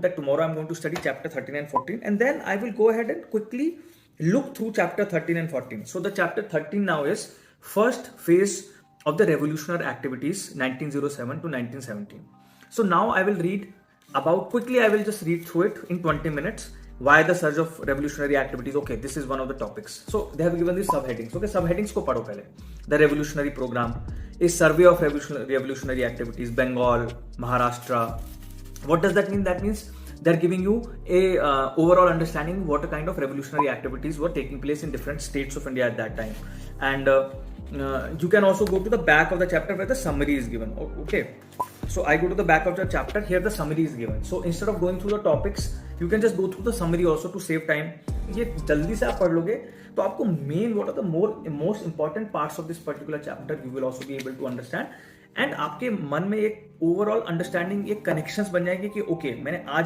that tomorrow I'm going to study chapter 13 and 14, and then I will go ahead and quickly look through chapter 13 and 14. So the chapter 13 now is first phase of the revolutionary activities 1907 to 1917. So now I will read about, quickly I will just read through it in 20 minutes. Why the surge of revolutionary activities? Okay, this is one of the topics. So they have given these subheadings. Okay, subheadings को पढ़ो पहले. The revolutionary program, a survey of revolutionary activities, Bengal, Maharashtra. What does that mean? That means they're giving you a overall understanding what kind of revolutionary activities were taking place in different states of India at that time. And you can also go to the back of the chapter where the summary is given. Okay. So I go to the back of the chapter, here the summary is given. So instead of going through the topics, you can just go through the summary also to save time. ये जल्दी से आप पढ़ लोगे तो आपको main what are the most important parts of this particular chapter you will also be able to understand, and आपके मन में एक overall understanding, एक connections बन जाएंगे कि okay मैंने आज